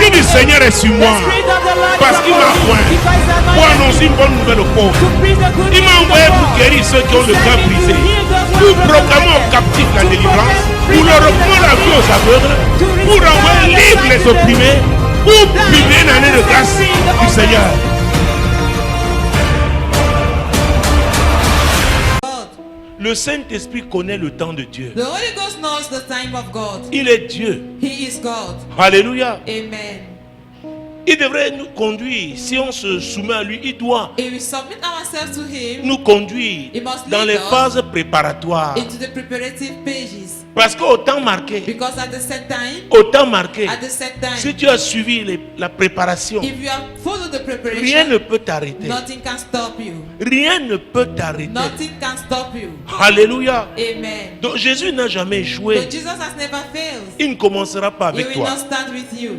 l'Esprit du Seigneur est sur moi. Parce qu'il m'a oint pour annoncer une bonne nouvelle aux pauvres. Il m'a envoyé pour guérir ceux qui ont le cœur brisé, pour proclamer aux captifs la délivrance, pour leur reprendre la vie aux aveugles, pour envoyer libre les opprimés, pour publier une année de grâce du Seigneur. Le Saint-Esprit connaît le temps de Dieu. The Holy Ghost knows the time of God. Il est Dieu. He is God. Alléluia. Amen. Il devrait nous conduire. Si on se soumet à lui, il doit If we submit ourselves to Him, nous conduire He must dans lead les us phases préparatoires. into the preparative pages. Parce qu'au temps marqué, Because at the set time, si tu as suivi la préparation, if you have followed the preparation, rien ne peut t'arrêter. nothing can stop you. Rien ne peut t'arrêter. Nothing can stop you. Alléluia. Amen. Donc Jésus n'a jamais échoué. But Jesus has never failed. Il ne commencera pas He avec will toi. not stand with you.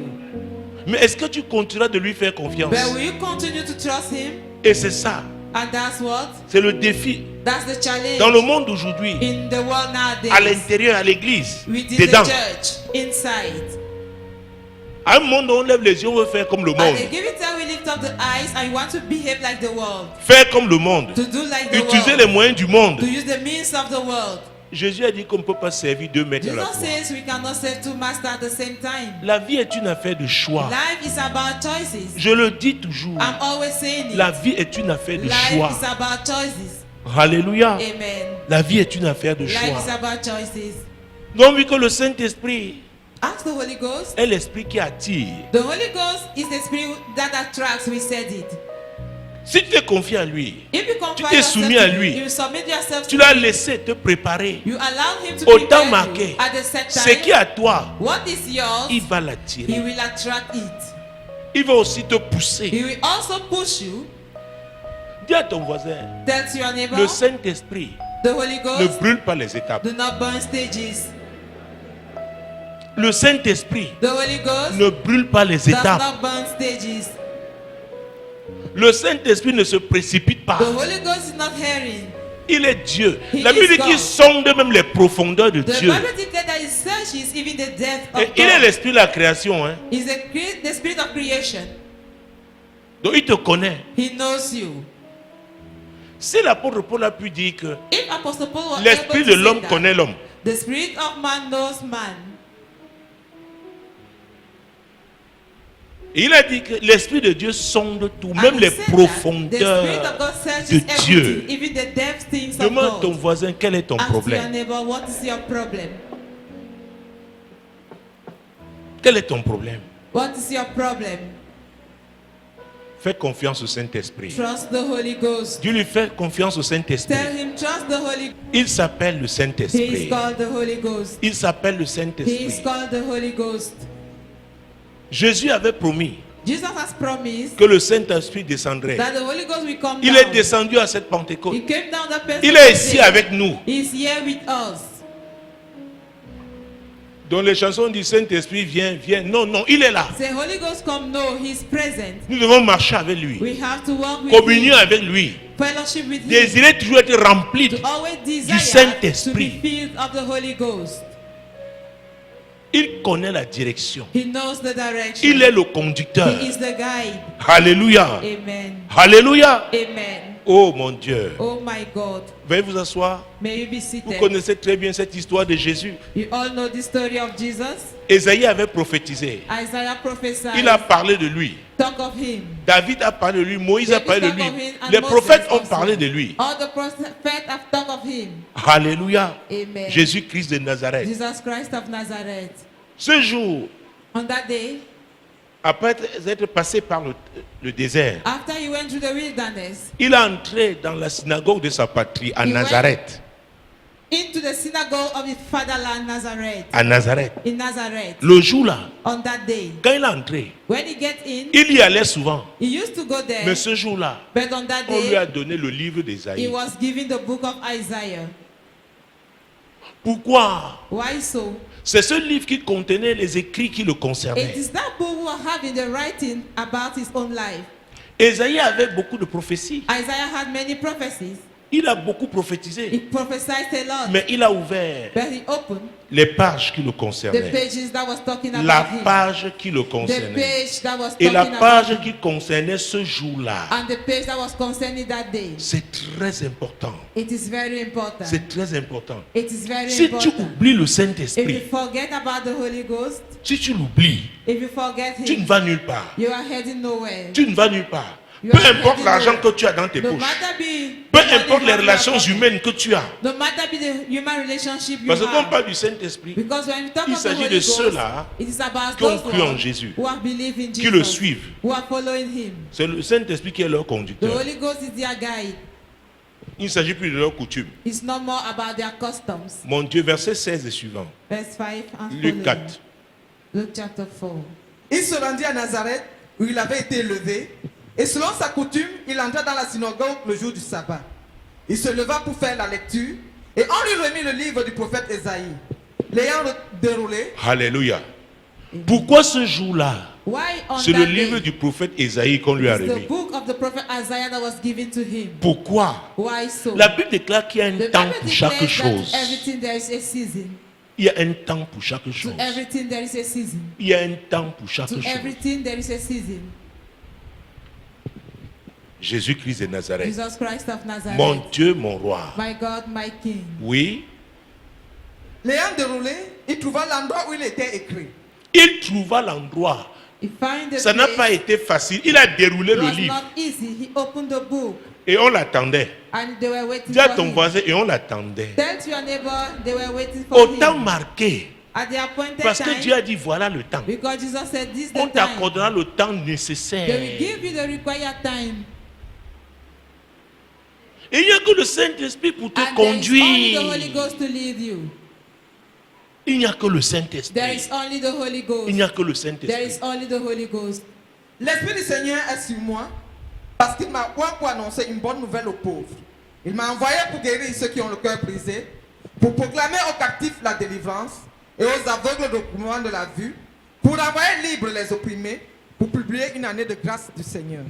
Mais est-ce que tu continueras de lui faire confiance? But will you continue to trust Him? Et c'est ça. And that's what? C'est le défi. That's the challenge. Dans le monde d'aujourd'hui, In the world nowadays, à l'intérieur, à l'église, within dedans. the church, inside. À un monde où on lève les yeux, on veut faire comme le At monde. a given time, we lift up the eyes and we want to behave like the world. Faire comme le monde. To do like the Utiliser world. les moyens du monde. To use the means of the world. Jésus a dit qu'on ne peut pas servir deux maîtres à la Jesus fois. says we cannot serve two masters at the same time. La vie est une affaire de choix. Life is about choices. Je le dis toujours. I'm always saying it. La vie est une affaire de Life choix. is about choices. Alléluia. Amen. La vie est une affaire de Life is choix. about choices. Donc, vu que le Saint-Esprit Ask the Holy Ghost. est l'esprit qui attire. The Holy Ghost is the spirit that attracts. We said it. Si tu t'es confié à lui, If you confide t'es yourself soumis à to lui. him, you submit yourself tu to l'as him. laissé te préparer You allow him to au prepare temps you marqué. at the set Ce qui est time. à toi, What is yours, il va he l'attirer. will attract it. Il va aussi te pousser. He will also push you. Dis à ton voisin, Tell to your neighbor, le Saint-Esprit the Holy ne Ghost brûle pas les étapes. do not burn stages. Le Saint-Esprit The Holy Ghost ne brûle pas les does étapes. not burn stages. Le Saint-Esprit ne se précipite pas. The Holy Ghost is not hearing. Il est Dieu. He La Bible is dit qu'il God. sonde même les profondeurs de The Dieu. Bible declares that he searches even the depth of Et il est God. l'esprit de la création. Hein. He's the spirit of creation. Donc il te connaît. He knows you. Si l'apôtre Paul a pu dire que If Apostle Paul was l'esprit able de to l'homme say that, connaît l'homme, the spirit of man knows man. et il a dit que l'esprit de Dieu sonde tout, And même he les said that the spirit profondeurs of God searches de Dieu. everything, even the depth things of Demande ton God. voisin quel est ton Ask your problème. neighbor, what is your problem? Quel est ton problème? What is your problem? Fais confiance au Saint-Esprit. Trust the Holy Ghost. Dieu lui fait confiance au Saint-Esprit. Tell him, trust the Holy Ghost. Il s'appelle le He is Saint-Esprit. called the Holy Ghost. Il s'appelle le He is Saint-Esprit. called the Holy Ghost. Jésus avait promis Jesus has promised que le Saint-Esprit descendrait. that the Holy Ghost will come Il est down. descendu à cette Pentecôte. He came down the Il est ici avec nous. He is here with us. Dans les chansons du Saint-Esprit, viens, viens. Non, non, il est là. Say, Holy Ghost come, no, he is present. Nous devons marcher avec lui. We have to walk with Communion him, avec lui. fellowship with him, Désirer toujours être rempli to always desire to Saint-Esprit. be filled of the Holy Ghost. Il connaît la direction. He knows the direction. Il est le conducteur. He is the guide. Alléluia. Amen. Alléluia. Amen. Oh mon Dieu. Oh my God. Veuillez vous asseoir. May you be Vous seated. connaissez très bien cette histoire de Jésus. You all know the story of Jesus. Ésaïe avait prophétisé. Isaiah prophesied. Il a parlé de lui. Talk of him. David a parlé de lui. Moïse a David parlé de talked lui. of him, and Les Moses prophètes ont also. parlé de lui. All the prophets have talked of him. Alléluia. Amen. Jésus-Christ de Nazareth. Jesus Christ of Nazareth. Ce jour, On that day, après être passé par le désert, after he went through the wilderness, il est entré dans la synagogue de sa patrie à He went- Nazareth. into the synagogue of his fatherland, Nazareth. À Nazareth. In Nazareth. Le jour-là, On that day, quand il est entré, when he get in, il y allait souvent. he used to go there. Mais ce jour-là, But on that on lui a day, donné le livre he d'Ésaïe. was given the book of Isaiah. Pourquoi? Why so? C'est ce livre qui contenait les écrits qui le It concernaient. is that book who having the writing about his own life. Ésaïe avait beaucoup de prophéties. Isaiah had many prophecies. Il a beaucoup prophétisé. He prophesied a lot. Mais il a ouvert But he opened les pages qui le the concernaient. pages that was talking about La him. page qui le The concernait. page that was Et la talking page about him. qui concernait ce jour-là. And the page that was concerning that day. C'est très important. It is very important. C'est très important. It is very Si tu important. oublies le If you Saint-Esprit, forget about the Holy Ghost, si tu l'oublies, if you forget tu ne him, vas nulle part. you are heading nowhere. Tu ne vas nulle part. You Peu are importe heading l'argent nowhere. que tu as dans tes No poches. matter be Peu the money importe you les have in relations your pocket, humaines que tu as. no matter be the human relationship you Parce que quand on have. parle du Saint-Esprit, Because when you talk il of the s'agit Holy de Ghost, ceux-là it is about qui ont those cru en ones Jésus, who have believed in qui Jesus, le suivent. who are following him. C'est le Saint-Esprit qui est leur The conducteur. Holy Ghost is their guide. Il ne s'agit plus de leurs coutumes. It's not more about their customs. Mon Dieu, verset 16 et suivant. Verse 5 and Luc following. 4. Luke chapter 4. Il se rendit à Nazareth, où il avait été élevé, et selon sa coutume, il entra dans la synagogue le jour du sabbat. Il se leva pour faire la lecture, et on lui remit le livre du prophète Ésaïe. L'ayant déroulé, Alléluia. Pourquoi ce jour-là? Why on C'est that le day? livre du prophète Ésaïe qu'on lui a It's the remis. book of the prophet Isaiah that was given to him. Pourquoi? Why so? La Bible déclare qu'il y a un The temps Bible pour chaque declares chose. that everything there is a season. Il y a un temps pour chaque To chose. everything there is a season. Il y a un temps pour chaque To chose. everything there is a season. Jésus-Christ de Nazareth. Jesus Christ of Nazareth. Mon Dieu, mon roi. My God, my King. Oui. l'ayant déroulé, il trouva l'endroit où il était écrit. Il trouva l'endroit. He found the Ça n'a place. pas été facile. Il a déroulé It le was livre. not easy. He opened the book Et on l'attendait. and they were waiting Dis à for ton him. voisin, et on l'attendait. Tell to your neighbor they were waiting for Au temps him. marqué. At the appointed Parce que time. Dieu a dit, voilà le temps. Because Jesus said this is On the time. t'accordera le temps They will nécessaire. give you the required time. Et il n'y a que le Saint-Esprit pour te And there is only conduire. the Holy Ghost to lead you. Il n'y a que le There Saint-Esprit. is only the Holy Ghost. Il n'y a que le There Saint-Esprit. is only the Holy Ghost. L'Esprit du Seigneur est sur moi, parce qu'il m'a point pour annoncer une bonne nouvelle aux pauvres. Il m'a envoyé pour guérir ceux qui ont le cœur brisé, pour proclamer aux captifs la délivrance et aux aveugles le recouvrement de la vue, pour envoyer libres les opprimés, pour publier une année de grâce du Seigneur.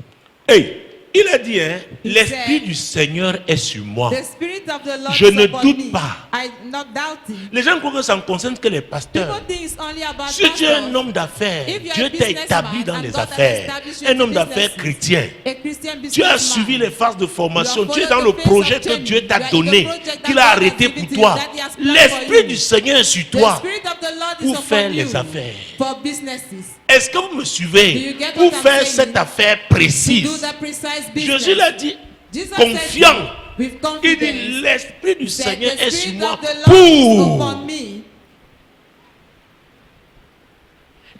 Hey, il a dit, hein, He l'Esprit said, du Seigneur est sur moi. The Spirit of the Lord Je is ne upon doute me. pas. I'm not doubting. Les gens croient que ça ne concerne que les pasteurs. People think it's only about Si tu es un pastors. homme d'affaires, If you are Dieu a t'a businessman établi dans and les God has affaires. established you Un in homme d'affaires business. chrétien. A Christian Tu as businessman. suivi les phases de formation. You have Tu es dans followed le the projet phase que of Dieu training. t'a You are in donné, the project qu'il that a God has arrêté given pour to you, toi. that He has planned for L'Esprit you. du Seigneur est sur The toi Spirit of the Lord is pour upon faire you les affaires. for businesses. Est-ce que vous me Do suivez? you get Pour what I'm faire saying? cette affaire To do précise. the precise business. Jésus l'a dit, Jesus confiant. said with Il confidence. dit, l'Esprit du Said, Seigneur the est sur Spirit moi of the Lord is pour. upon me.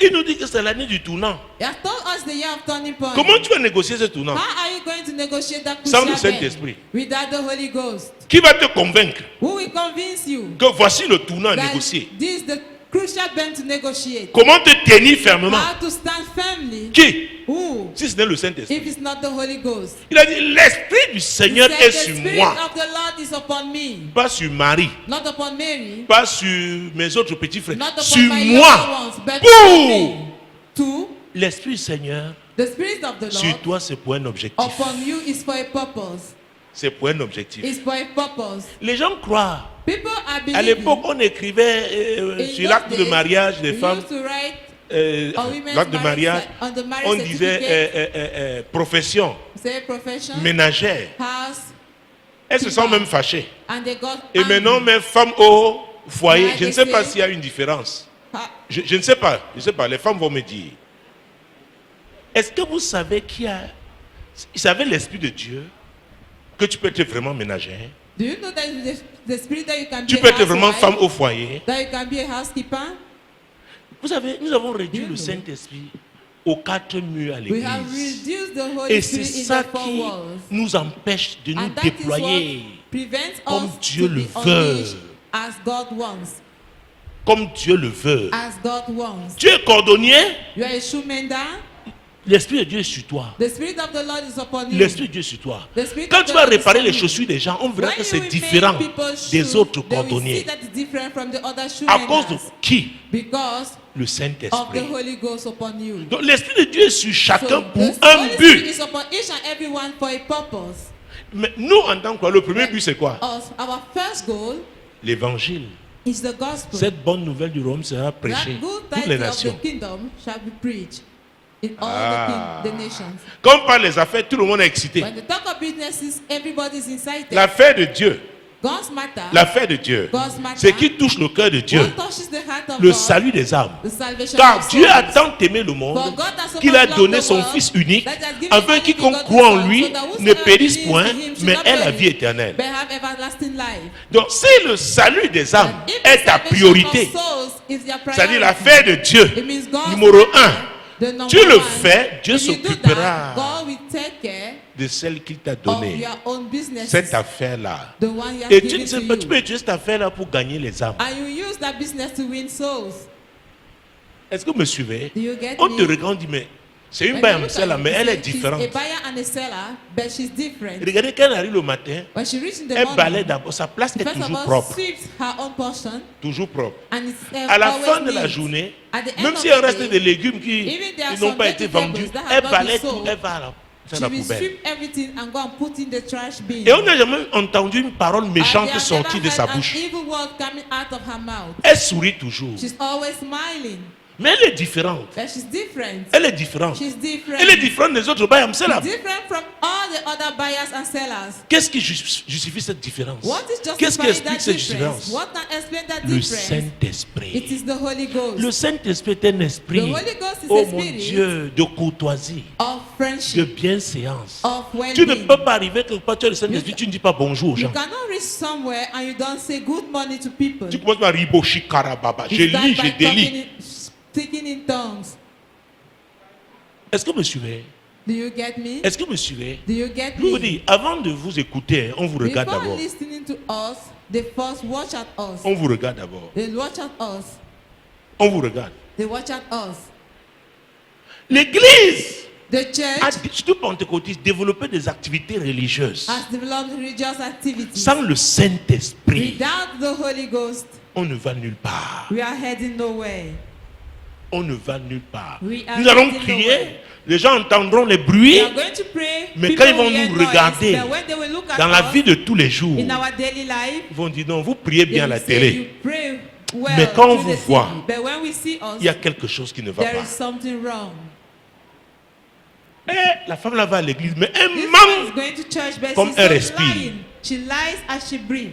Il nous dit que c'est l'année du tournant. He has told us the year of turning point. Comment tu vas négocier ce tournant? How are you going to negotiate that Sans crucial le Saint-Esprit. event without the Holy Ghost? Qui va te convaincre Who will convince you que voici le tournant à that négocier? this is the crucial event to negotiate? Comment te tenir fermement? How to stand firmly? Qui? Who? Si ce n'est le Saint-Esprit. If it's not the Holy Ghost. Il a dit, l'Esprit du He Seigneur said, est the sur Spirit moi. of the Lord is upon me. Pas sur Marie, Not upon Mary. pas sur mes autres petits frères. Not upon Sur my younger moi. ones. But Pour. upon me. Two, L'Esprit du Seigneur, the Spirit of the sur Lord toi, c'est pour un objectif. upon you is for a purpose. C'est pour un objectif. Is for a purpose. Les gens croient. People are À believing. l'époque, on écrivait In sur those l'acte de days, mariage des we femmes, used to write on women's l'acte de marriage mariage, on the marriage on disait certificate, profession say profession, ménagère. house, Elles se sont même fâchées. and they got Et angry. maintenant, même femme au foyer, Yeah, je ne they sais pas say- s'il y a une différence. Ah, Je ne sais pas, les femmes vont me dire. Est-ce que vous savez qu'il y a, vous savez l'Esprit de Dieu, que tu peux être vraiment ménagère, do you know that the spirit that you can tu be peux a être vraiment housewife, femme au foyer. that you can be a housekeeper? Vous savez, nous avons réduit You le know. Saint-Esprit aux 4 murs à We have l'église. reduced the Holy Et c'est Spirit in ça the four qui walls. nous empêche de nous And that is what déployer prevents comme us Dieu to le be veut. unleashed as God wants. comme Dieu le veut. As God wants. Tu es cordonnier, You are a shoemaker. l'Esprit de Dieu est sur toi. The Spirit of the Lord is upon you. L'Esprit de Dieu est sur toi. The Spirit Quand of tu the vas Lord is réparer upon les you. chaussures des gens, on verra When que you c'est will différent make people's des shoes, autres they will see cordonniers. that it's different from the other À cause de shoemakers. qui? Because Le of the Saint-Esprit. Holy Ghost upon you. Donc l'Esprit de Dieu est sur chacun So, pour the un Holy Spirit but. is upon each and every one for a purpose. Mais nous, en tant que quoi, le premier but, c'est quoi? Us, our first goal L'évangile. is the gospel. Cette bonne nouvelle du royaume sera That prêchée good toutes les tidings of nations. the kingdom shall be preached in all the nations. Quand on parle des affaires, tout le monde est excité. When they talk of businesses, everybody is excited. L'affaire de Dieu, God's matter, l'affaire de Dieu, God's matter, ce qui touche le cœur de Dieu, what touches the heart of le God, salut des âmes. the salvation Car of Dieu a souls. tant aimé le For monde God has so qu'il much a loved donné the son world Fils unique, that he has given afin his quiconque begotten croit en Son, lui so that ne whosoever périsse believes point, in him should mais not ait la perish, vie éternelle. but have everlasting life. Donc si le salut des âmes If est the ta salvation priorité, of souls is your c'est-à-dire priority, l'affaire de Dieu, it means God's numéro matter, un, the number tu le one. fais, Dieu If you do s'occupera that, God will take care de celle qu'il t'a of donnée. your own business, Cette affaire-là. the one you have Et tu given ne to sais pas, tu peux you. utiliser cette affaire-là pour gagner les âmes. And you use that business to win souls. Est-ce que vous me suivez? Do you get On me? te regarde, on dit, mais c'est une When baille you look celle là, at mais it, elle you est say she's différente. a buyer and a seller, but she's different. Regardez, quand elle arrive le matin, When she reaches in the elle balaie morning, d'abord, sa place est first of toujours all, propre. sweeps her own portion, Toujours propre. and it's À la always fin de la neat. journée, At the end même of s'il en the reste day, des légumes qui even there are n'ont some pas été vegetables vendus, that have elle not balaye been tout, sold. elle va à la, She la will poubelle. sweep everything and go and put in the trash bin. Et on n'a jamais entendu une parole And méchante they have sortir never de sa heard an bouche. evil word coming out of her mouth. Elle sourit toujours. She's always smiling, Mais elle est différente. but she's different. Elle est différente. She's different. Elle est différente des autres bails. C'est là. Different from all the other buyers and sellers. Qu'est-ce qui justifie cette différence? What is Qu'est-ce qui justifying explique that cette difference? différence? What can explain that Le difference? It Saint-Esprit. is the Holy Ghost Le Saint-Esprit est un esprit, The Holy Ghost is oh a mon spirit Dieu, de courtoisie, of de friendship, bienséance. of Tu ne well-being. peux pas arriver quelque part, tu as le Saint-Esprit, tu ne dis pas bonjour aux You gens. cannot reach somewhere and you don't say good morning to people. Tu commences par riboshi karababa. Je You start lis, by je délie. speaking in tongues. Est-ce que vous me suivez? Do you get me? Est-ce que vous me suivez? Do you get Je vous me? dis, avant de vous écouter, on vous regarde Before d'abord. listening to us, they first watch at us. On vous regarde d'abord. They watch at us. On vous regarde. They watch at us. L'église The a, church surtout pentecôtiste, développé des activités religieuses. has developed religious activities. Sans le Saint-Esprit, Without the Holy Ghost, on ne va nulle part. we are heading nowhere. On ne va nulle part. We are Nous allons heading crier, nowhere. les gens entendront les bruits We are going to pray. Mais People quand ils vont will hear nous noise, regarder but when they will look at dans la us vie de tous les jours. in our daily life, Ils vont dire non, vous priez they bien à will la say, télé. you pray well Mais quand on through vous the voit, TV. But when we see us, Il y a quelque chose qui ne va there pas. is something wrong. Et la femme là va à l'église, mais elle This woman is manque. going to church, but Comme she's elle so respire. lying. She lies as she breathes.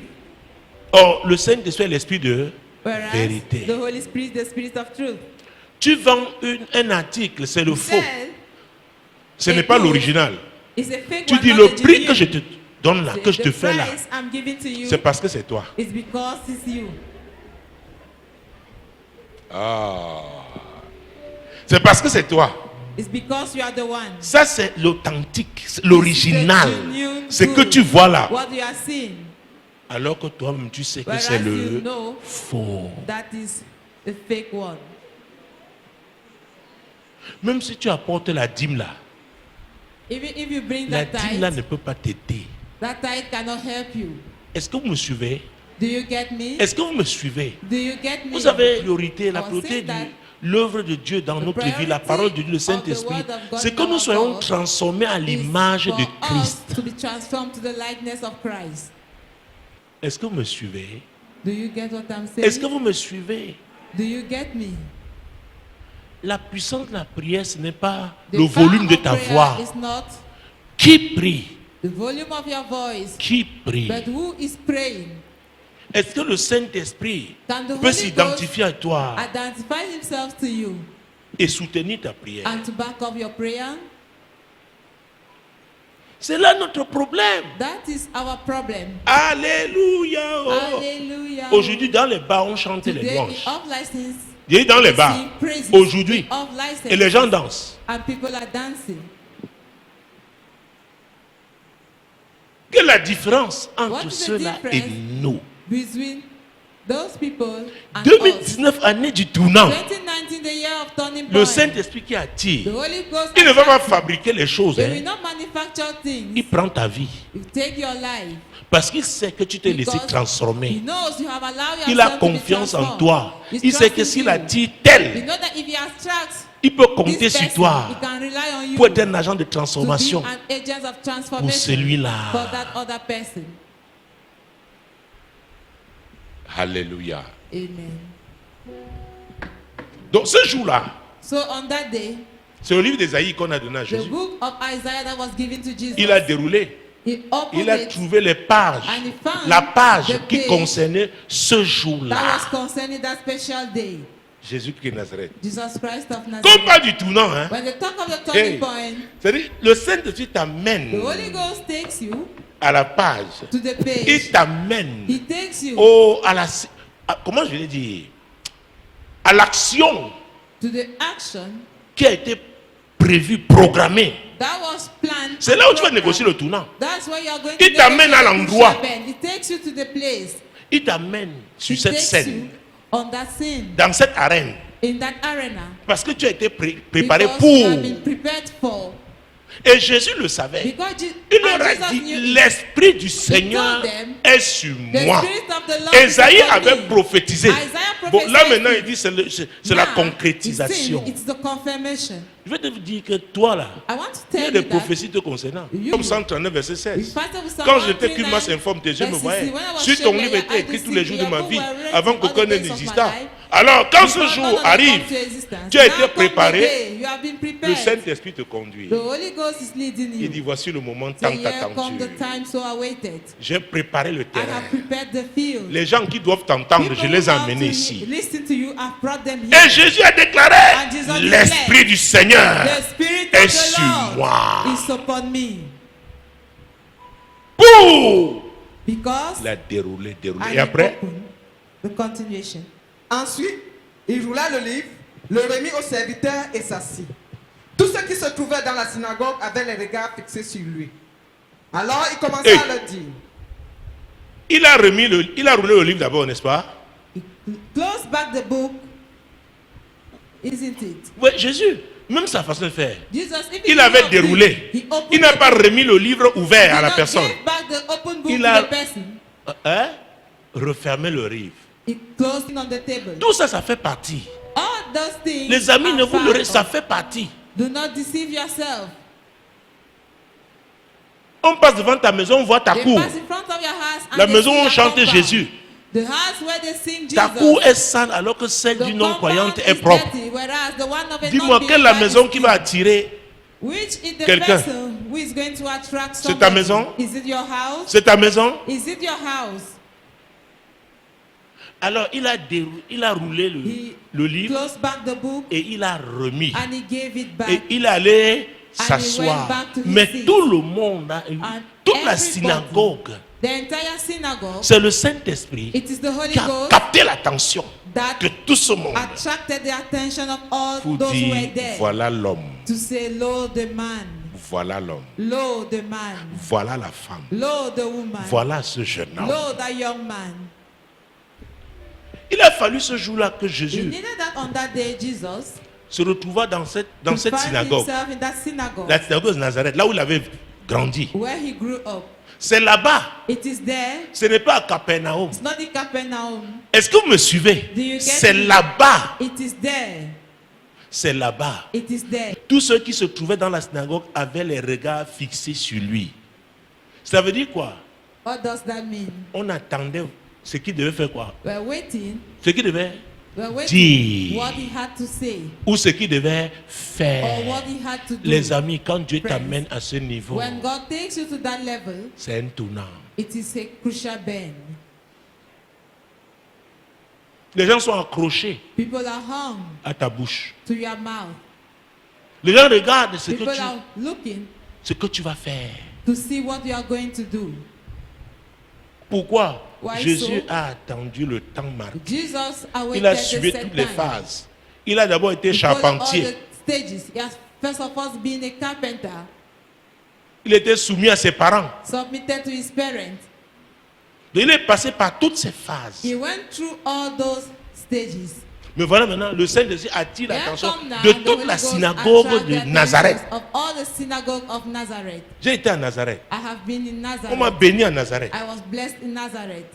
Or, le Saint-Esprit est l'esprit de Whereas vérité. the Holy Spirit is the Spirit of truth. Tu vends un article, c'est le faux. Sell Ce n'est pas l'original. is a fake Tu one, dis not le the prix que je genuine. te donne là, que je te The fais là, price I'm giving to you c'est parce que c'est toi. is because it's you. C'est parce que c'est toi. It's because you are the one. Ça, c'est l'authentique, c'est l'original. It's the genuine C'est que good. tu vois là. What you are seeing, Alors que toi-même, tu sais que whereas c'est you le know faux. that is a fake one. Même si tu apportes la dîme là, Even if you bring la that dîme là tithe, ne peut pas t'aider. that tithe cannot help you. Est-ce que vous me suivez? Do you get me? Est-ce que vous me suivez? Do you get me? Vous savez, la priorité say that de l'œuvre de Dieu dans notre vie, la priority parole de Dieu, le of the Saint-Esprit, word of God c'est que in nous our soyons God transformés à is l'image for de us Christ. to be transformed to the likeness of Christ. Est-ce que vous me suivez? Do you get what I'm saying? Est-ce que vous me suivez? Do you get me? La puissance de la prière, ce n'est pas The le power volume de of ta prayer voix. is not Qui prie? the volume of your voice, Qui prie? but who is praying. Est-ce que le Saint-Esprit Can the peut Holy Ghost s'identifier à toi identify himself to you et soutenir ta prière? and to back up your prayer? C'est là notre problème. That is our problem. Alléluia. Oh. Hallelujah. Aujourd'hui, dans les bars, on chante les Today, louanges. off license, Et dans les bars, sing praises. aujourd'hui, Off license, et les gens dansent. and people are dancing. Quelle est la différence What entre is the ceux-là et difference nous? between those people and us? 2019, année du tournant. 2019, the year of turning Le point. Saint-Esprit qui The attire, Holy Ghost il ne va pas attracts you. fabriquer les choses. They Hein. will not manufacture things. Il prend ta vie. You take your life. Parce qu'il sait que tu t'es laissé Because He transformer. knows you have allowed Il a yourself to be confiance en transformed. toi. He's Il sait que trusting s'il you. attire You tel, know that if he attracts Il peut compter This sur person, toi he can rely on you pour être un agent de to be transformation an agent of pour transformation celui-là. for that other person. Alléluia. Amen. Donc ce jour-là, So on that day, c'est le livre d'Ésaïe qu'on a donné à the Jésus. book of Isaiah that was given to Jesus, Il a déroulé. he opened Il a it trouvé les pages, and he found la page the qui page concernait ce that jour-là. was concerning that special day. Jésus-Christ de Nazareth. Jesus Christ of Comme Nazareth. pas du tournant, hein. When they talk of the turning Hey. point, C'est-à-dire, le Saint-Esprit the t'amène Holy Ghost takes you à la page. to the Il page. t'amène He takes you comment je vais dire, à l'action to the action qui a été prévue, programmée. that was planned. C'est là où tu vas and négocier le programmed. tournant. That's where you are going Il to t'amène à negotiate l'endroit. the crucial bend. He takes you to the place. Il t'amène sur He cette takes scène, you on that scene, dans cette arène, in that arena. parce que tu as été préparé Because you have pour. been prepared for. Et Jésus le savait. Because Il leur a Jesus dit, knew it. l'Esprit du Seigneur told them, est sur The moi. Spirit of the Lord is Esaïe upon avait me. prophétisé. Isaiah Bon, là prophesied maintenant, it. il dit c'est la Now, concrétisation. It's the confirmation. Je vais te dire que toi là, I want to il y a tell des you that prophéties te concernant. you- Comme 139 verset we 16. started with Psalm Quand j'étais 139, qu'une masse informe, tes yeux me verse voyaient. 16. When I was Si ton shaken, livre I était écrit could tous les see jours de your ma book vie, were written avant all the qu'aucun days of my n'existât. life. Alors, quand ce Before jour none of them arrive, come to existence. tu as Now été come the préparé. day, you have been Le prepared. Saint-Esprit te conduit. The Holy Ghost is leading Il dit, you. voici le moment So tant here come attendu. the time so awaited. J'ai préparé le I terrain. have prepared the field. Les gens qui doivent t'entendre, People je les ai who have emmenés to ici. listen to you, I've brought them Et here. Jésus a déclaré, And Jesus l'Esprit du Seigneur The Spirit est of the sur Lord moi. is upon me. Pour Because la dérouler. I Et après, open the continuation. Ensuite, il roula le livre, le remit au serviteur et s'assit. Tous ceux qui se trouvaient dans la synagogue avaient les regards fixés sur lui. Alors il commença Hey. à leur dire, il a roulé le livre d'abord, n'est-ce pas? He closed back the book, isn't it? Oui, Jésus, même sa façon de faire. Jesus, if Il he avait opened, déroulé. he opened Il n'a the pas book. remis le livre ouvert à He la not personne. gave back the open book Il to a- the person. Refermé le livre. He closed it on the table. Tout ça, ça fait partie. All those things Les amis, are ne vous part leurrez, of- ça fait partie. Do not deceive yourself. On passe devant ta maison, on voit ta They cour. pass in front of your house and La they maison see où on your chantait compound. Jésus. The house where they sing Jesus. Ta cour est sale alors que celle The d'une non-croyante compound est is propre. dirty, whereas the one of a Dis-moi, quelle est la non-believer maison is qui va clean. attirer? Which is the Quelqu'un. person who is going to attract C'est ta somebody? maison? Is it your house? C'est ta maison? Is it your house? Alors, il a roulé He le livre closed back the book et il a remis. and he gave it back. Et il allait And he s'asseoir. went back to his Mais seat. tout le monde, And toute la everybody, synagogue, The entire synagogue, c'est le Saint-Esprit it is the Holy qui a Ghost capté l'attention that de tout ce monde attracted the attention of all pour those who were dire, there. voilà l'homme, To say, lo the man, voilà l'homme, lo the man, voilà la femme, lo the woman, voilà ce jeune homme. lo the young man. Il a fallu ce jour-là que He Jésus needed that on that day, Jesus, se retrouva dans cette to find synagogue, himself in that synagogue la synagogue de Nazareth, là où il avait grandi. where he grew up. C'est là-bas, It is there. ce n'est pas à Capernaum. It's not in Capernaum. Est-ce que vous me suivez? Do you get C'est me? là-bas, It is there. c'est là-bas. It is there. Tous ceux qui se trouvaient dans la synagogue avaient les regards fixés sur lui. Ça veut dire quoi? What does that mean? On attendait ce qu'il devait faire quoi? We're waiting. Ce qu'il devait We're waiting. dire What he had to say ou ce qu'il devait or faire. what he had to do. Les amis, quand Dieu Friends, t'amène à ce niveau, When God takes you to that level, c'est un tournant. it is a crucial bend. Les gens sont accrochés People are hung à ta bouche. to your mouth. Les gens regardent ce People que are looking tu vas faire. to see what you are going to do. Pourquoi? Why Jésus so? a attendu le temps marqué. Jesus Il a awaited the suivi set toutes les time. phases. Il a d'abord été He followed all charpentier. the stages. He has first of all been a carpenter, Il était soumis à ses parents. submitted to his parents. Il est passé par toutes ces phases. He went through all those stages. Mais voilà maintenant, le Saint-Esprit attire Here l'attention come now de the toute Holy la Ghost synagogue attract the de attention Nazareth. Of all the synagogue of Nazareth. J'ai été à Nazareth. I have been in On m'a Nazareth. béni à Nazareth. I was blessed in Nazareth.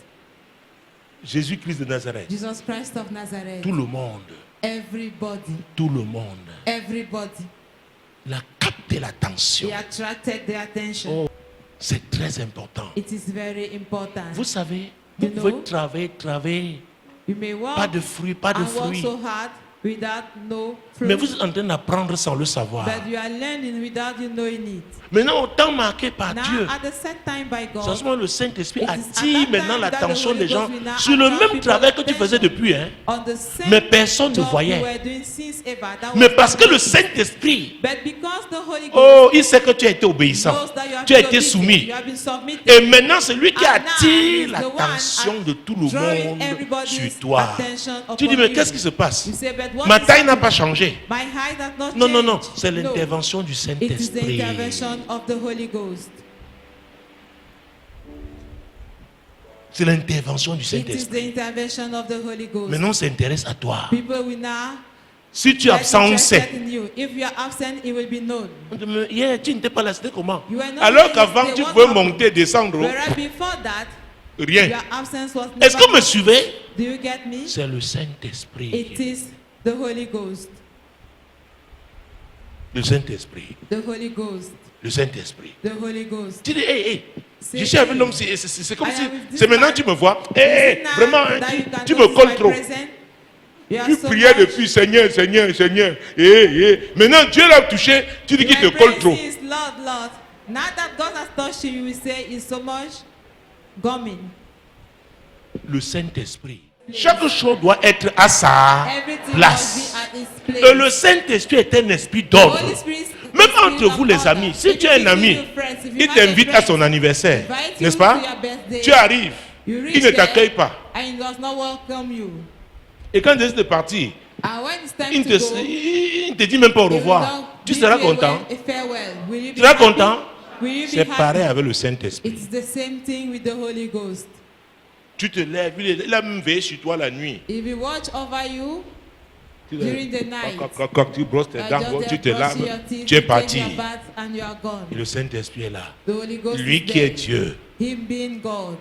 Jésus-Christ de Nazareth. Jesus Christ of Nazareth. Tout le monde Everybody. Tout le monde. Everybody. Il a capté l'attention. He attracted their attention. Oh, c'est très important. It is very important. Vous savez, vous You pouvez know, travailler, You may work pas de fruits, pas de and work fruits. so hard without no fruit. Mais vous êtes en train d'apprendre sans le savoir. But you are learning without you knowing it. Maintenant, au temps marqué par Now, Dieu, at the set time by God, c'est en ce moment le Saint-Esprit it is attire at that maintenant time that l'attention the Holy des gens Ghost will now sur le attract même people's travail que tu attention faisais depuis. Hein. on the same Mais personne ne job voyait. you were doing since ever. That Mais was parce que le happening. Saint-Esprit, But because the Holy Ghost oh, il sait que tu as été obéissant, knows that you have tu as been été obedient, soumis. you have been submitted. Et maintenant, c'est lui qui And now, attire he's the one l'attention de tout le drawing monde everybody's sur toi. attention Tu dis, upon mais you. qu'est-ce qui se passe? You say, but what Ma is taille n'a happening? pas changé. My height has not Non, non, non, changed. c'est No. l'intervention du It is the Saint-Esprit. intervention of the Holy Ghost. C'est l'intervention du It is the Saint-Esprit. intervention of the Holy Ghost. Maintenant, on s'intéresse à toi. People will now Si tu es get absent, on interested sait. in you. If you are absent, it will be known. Mais hier, tu n'étais pas là, c'était comment? You were not Alors there qu'avant, yesterday, tu what pouvais happened? monter, descendre, Whereas before that, rien. your absence was never. Est-ce que vous me suivez? Do you get me? C'est le It Saint-Esprit. is the Holy Ghost. Le Saint-Esprit. The Holy Ghost. Le Saint-Esprit. The Holy Ghost. Tu dis, hey, C'est- je suis avec l'homme, c'est comme I si, am with this c'est maintenant man. que tu me vois. Is it now Vraiment, hein, that you can tu me notice colles my trop. presence? You are Tu so priais much- depuis, Seigneur, Seigneur, Seigneur. Maintenant, Dieu l'a touché, tu dis qu'il te My colle praise trop. is Lord, Lord. Now that God has touched you, you will say it's so much gumming. Le Saint-Esprit. Chaque chose doit être à sa Everything place. must be at its Et place. le Saint-Esprit est un esprit The d'ordre. Holy Spirit is the Même spirit entre of vous les order. amis, si If tu as un you ami, feel friends, if you il have a t'invite à friend, son anniversaire, invite n'est-ce you pas? to your birthday. Tu arrives, You reach il ne t'accueille there, pas. and he does not welcome you. Et quand il décide de partir, And when it's time il to ne go, te dit même pas au he will revoir. not Tu bid seras you content. a farewell. Will you Tu be seras happy? content. Will you be C'est pareil happy? avec le Saint-Esprit. It's the same thing with the Holy Ghost. Tu te lèves, il a même veillé sur toi la nuit. If he watch over you during the night, Quand tu brosses tes dents, tu te laves, tu es parti. and you are gone. Et le Saint-Esprit est là. The Holy Ghost Lui is qui there. est Dieu. Him being God.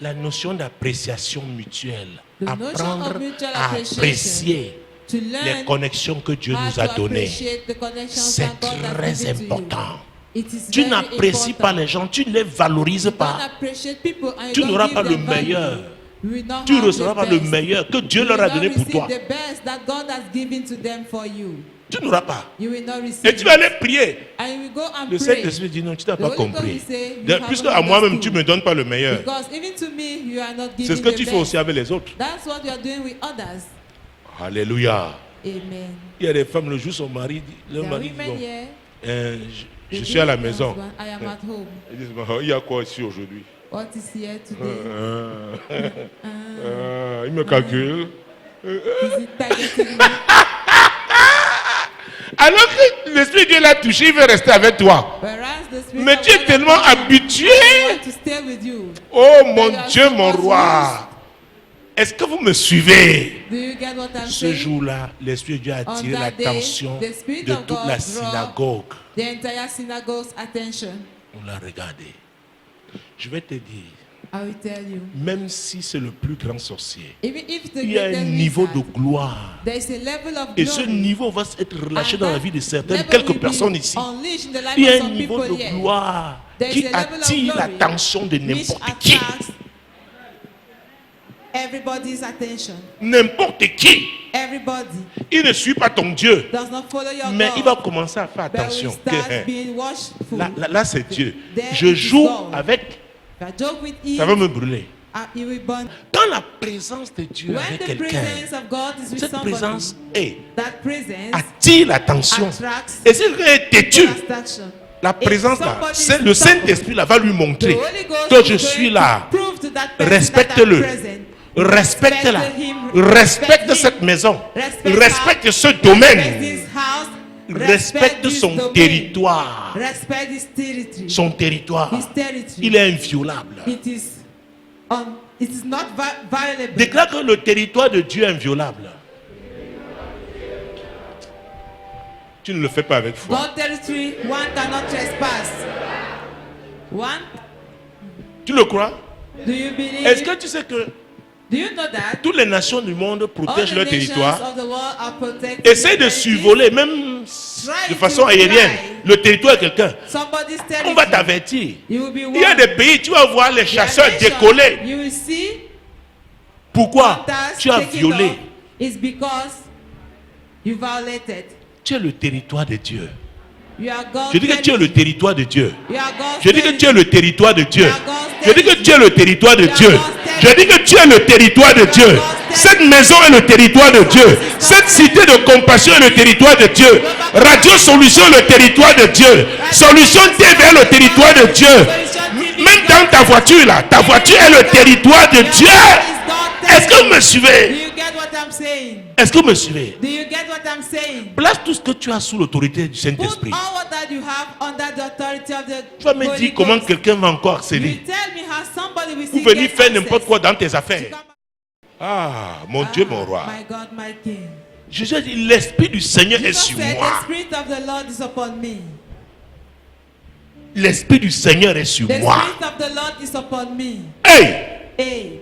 La notion d'appréciation mutuelle. The notion of Apprendre mutual à appreciation. apprécier To les learn connexions que Dieu how nous to a données. appreciate the connections C'est that God has très given to you. important. It is Tu very n'apprécies important. pas les gens, tu ne les valorises Don't pas. appreciate people and you Tu don't n'auras give pas le them value. meilleur. You will not Tu ne have recevras the pas le best. meilleur que Dieu You leur will a not donné pour receive toi. the best that God has given to them for you. Tu n'auras pas. You will not receive Et tu vas it. aller prier. And you will go and Le pray. Saint-Esprit dit non, tu n'as The pas Holy Ghost compris. will say, you Puisque haven't à moi-même, tu understood. ne me donnes pas le meilleur. Because even to me, you are not giving C'est ce que the tu fais best. aussi avec les autres. That's what you are doing with others. Alléluia. Amen. Il y a des femmes, le jour son mari, le There are mari dit women bon, here. je they suis à la give their maison. husband, I am at home. Ils disent, bon, il y a quoi ici aujourd'hui? What is here today? Il me calcule. Is it targeting me? Alors que l'Esprit de Dieu l'a touché, il veut rester avec toi. Whereas the Spirit Mais of tu es God tellement has habitué. want to stay with you. Oh mon you are Dieu, so mon much roi. Est-ce que vous me suivez? Do you get what I'm Ce saying? jour-là, l'Esprit de Dieu a attiré On that day, l'attention the Spirit de of toute God la draw synagogue. The entire synagogue's attention. On l'a regardé. Je vais te dire, I will tell you. même si c'est le plus grand sorcier, Even if the il y a un greatest niveau de wizard, gloire. there is a level of Et ce glory. niveau va être relâché And dans la that vie de certaines, level quelques will be personnes ici. unleashed in the life Il y a of un some niveau people de here. gloire There is qui a level of attire glory l'attention de which n'importe qui. attracts everybody's attention. N'importe qui. Everybody Il ne suit pas ton Dieu. does not follow your Mais God. il va commencer à faire But we attention. start being watchful. Là, c'est Dieu. There Je it is joue God. avec, If I joke with him, ça va me brûler. he will burn. Quand la présence de Dieu When avec the quelqu'un, presence of God is with cette somebody, présence est, that presence attire l'attention. attracts Et s'il est têtu, attraction. la présence là, somebody c'est is le stubborn, Saint-Esprit là va lui The montrer Holy Ghost que je is suis going là. to prove to that person Respecte-le. that I'm present. Respecte-la. Respect him. Respecte Respect cette him. maison. Respect Respecte her. ce Respect domaine. his house. Respecte his son domain. territoire. Respect his territory. Son territoire. His territory. Il est inviolable. It is not violable. Déclare que le territoire de Dieu est inviolable. Tu ne le fais pas avec foi. God territory, one cannot trespass. One, Tu le crois? Do you believe? Est-ce que tu sais que Do you know that? toutes les nations du monde All protègent the leur nations territoire? of the world are protecting Essaye de their survoler, même de façon to aérienne, fly. le territoire de quelqu'un. Somebody's On telling va you. t'avertir. You will be Il y a warned. des pays, tu vas voir les Their chasseurs nation, décoller. You will see Pourquoi? hunters Tu as taking violé. off. It's because you violated. Tu es le territoire de Dieu. You are God's Je dis que tu es le territoire de Dieu. You are God's Je dis que tu es le territoire de Dieu. You are God's Je dis que tu es le territoire de You are Dieu. God's Je dis que tu es le territoire de Dieu. God's Cette maison est le territoire de Dieu. Cette cité de compassion est le territoire de Dieu. Radio Solution est le territoire de Dieu. Solution TV est le territoire de Dieu. Même dans ta voiture là, ta voiture est le territoire de Dieu. Est-ce que vous me Do suivez? you get what I'm saying? Est-ce que vous me suivez? Do you get what I'm saying? Place tout ce que tu as sous l'autorité du Put Saint-Esprit. all what that you have under the authority of the Tu vas me Holy dire comment Ghost. quelqu'un va encore You accéder tell me how somebody will ou see venir get faire access n'importe quoi dans tes to affaires. come- Ah, mon Dieu, mon roi. My God, my King. Jésus a dit, l'Esprit du Seigneur est Jesus sur said, moi. the Spirit of the Lord is upon me. L'Esprit du Seigneur est sur The moi. Spirit of the Lord is upon me. Hey! Hey,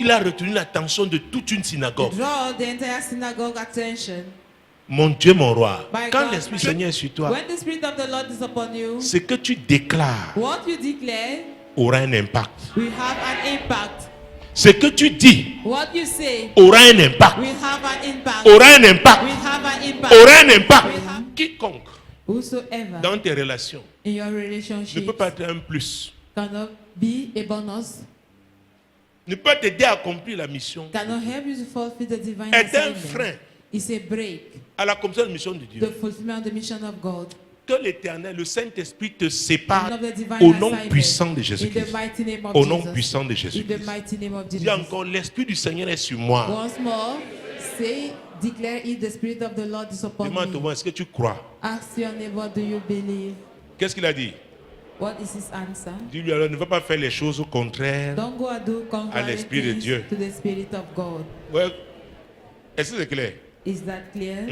Il a retenu l'attention de toute une synagogue. draw the entire synagogue attention. Mon Dieu, mon roi. My Quand God, l'Esprit my du Seigneur est sur toi, When the Spirit of the Lord is upon you, ce que tu déclares what you declare aura un impact. will have an impact. Ce que tu dis What you say aura un impact. will have an impact. Aura un impact. Will have an impact. Aura un impact. Will have- Quiconque Whosoever dans tes relations in your ne relationship peut pas être un plus, cannot be a bonus, ne peut t'aider à accomplir la mission, cannot help you to fulfill the divine est un assignment. frein It's a break. à l'accomplissement de la mission de The Dieu. fulfillment of the mission of God. Que l'Éternel, le Saint-Esprit te sépare Of the divine au nom assignment. puissant de In Jésus-Christ. the mighty name of Au nom Jesus. puissant de In the Jésus-Christ. mighty name of Dis Jesus. encore, l'Esprit du Seigneur est sur moi. Once more, say, declare it, the Spirit of the Lord is upon Demande-toi, me. est-ce que tu crois? Ask your neighbor, do you believe? Qu'est-ce qu'il a dit? What is his answer? Dis-lui alors, ne va pas faire les choses contraires. Don't go and do contrary l'Esprit de things Dieu. to the Spirit of God. Ouais. Est-ce que c'est clair? Is that clear?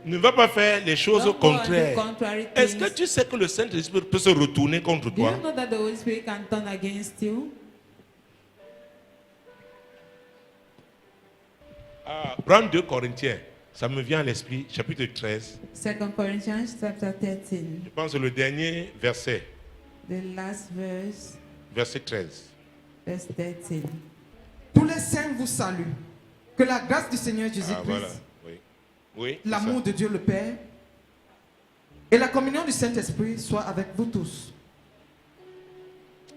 Ne va pas faire les choses Don't go and do contraires. contrary Est-ce que things. tu sais que le Saint-Esprit peut se retourner contre Do you toi? know that the Holy Spirit can turn against you? Prends 2 Corinthiens. Ça me vient à l'esprit, chapitre 13. 2 Corinthians chapter 13, Je pense le dernier verset, the last verse, verset 13. verse 13. Tous les saints vous saluent. Que la grâce du Seigneur Jésus-Christ, Voilà. Oui. Oui. c'est l'amour ça. de Dieu le Père et la communion du Saint-Esprit soient avec vous tous.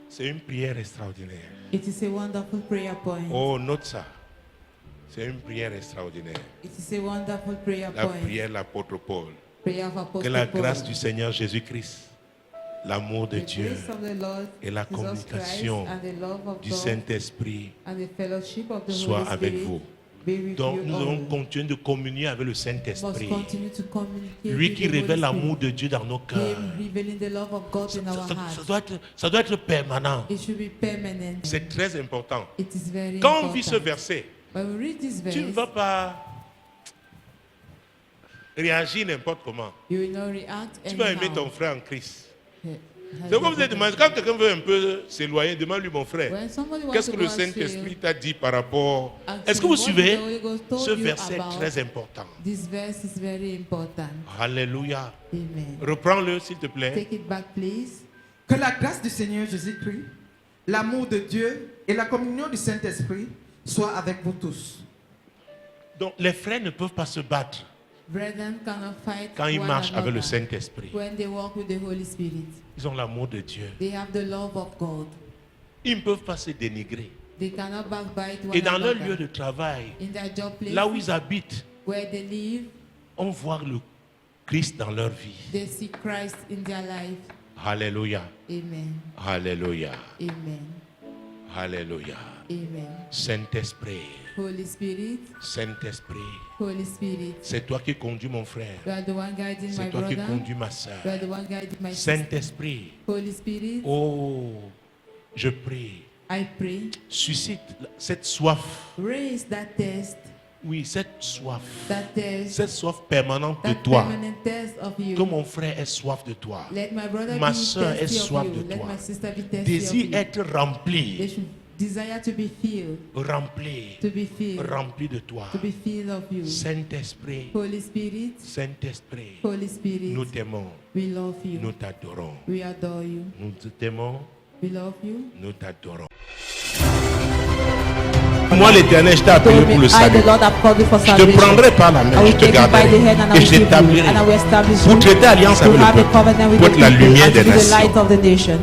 C'est une prière extraordinaire. It is a wonderful prayer point. Oh, note ça. C'est une prière extraordinaire. It is a wonderful prayer La point. prière de l'apôtre Paul. Prayer of Que Apostle la Paul. grâce du Seigneur Jésus-Christ, l'amour de The Dieu grace of the Lord et la Jesus Christ communication and the love of du God Saint-Esprit and the fellowship of the soit Holy avec Spirit vous. be with Donc you nous all. allons continuer de communier avec le Must Saint-Esprit. continue to communicate Lui with qui the Holy révèle l'amour Spirit. de Dieu dans nos cœurs. Him revealing the love of God in our hearts. Ça doit être permanent. It should be permanent. C'est très important. It is very Quand on important. vit ce verset, When we read this verse, tu ne vas pas réagir n'importe comment. you will not react Tu vas aimer anyhow. ton frère en Christ. Yeah. C'est comme vous avez demandé, quand quelqu'un veut un peu s'éloigner, demande-lui mon frère. When somebody wants Qu'est-ce to que le go astray, Saint-Esprit t'a dit par rapport... ask Est-ce que him, vous what suivez? the Holy Ghost told Ce you verset est about? très important. This verse is very important. Alléluia. Amen. Reprends-le s'il te plaît. Take it back, please. Que la grâce du Seigneur Jésus-Christ, l'amour de Dieu et la communion du Saint-Esprit soient avec vous tous. Donc les frères ne peuvent pas se battre Brethren cannot fight quand ils one marchent avec le another Saint-Esprit. when they walk with the Holy Spirit. Ils ont l'amour de Dieu. They have the love of God. Ils ne peuvent pas se dénigrer. They cannot backbite one Et dans leur another. lieu de travail, In their job place, là où ils habitent, where they live, on voit le Christ dans leur vie. they see Christ in their life. Alléluia. Amen. Alléluia. Amen. Alléluia. Amen. Saint-Esprit. Holy Spirit, Saint-Esprit. Holy Spirit, C'est toi qui conduis mon frère. you are the one guiding my C'est toi qui brother. conduis ma soeur. You are the one guiding my sister. Saint-Esprit. Holy Spirit, Oh, je prie. I pray, Suscite cette soif raise that thirst Oui, cette soif permanente de that toi, permanent thirst of you. que mon frère ait soif de toi, Let my brother ma be soeur ait thirsty of soif you. de Let toi, my sister be thirsty of désire you. être They rempli, should desire to be filled, rempli, to be filled, rempli de toi. to be filled of you. Saint-Esprit, Holy Spirit, Saint-Esprit, Holy Spirit, nous t'aimons, we love you. nous t'adorons. We adore you. Nous t'aimons, We love you. nous t'adorons. Moi, l'Éternel, je t'ai appelé pour le I, salut. the Lord, have called you for Je te salvation. prendrai par la I main, will je te take you by garderai the hand and I et will je keep you, t'établirai and I will establish pour you traiter alliance to avec have le a peuple, covenant with pour the être la people lumière and to des be the light nations. of the nation.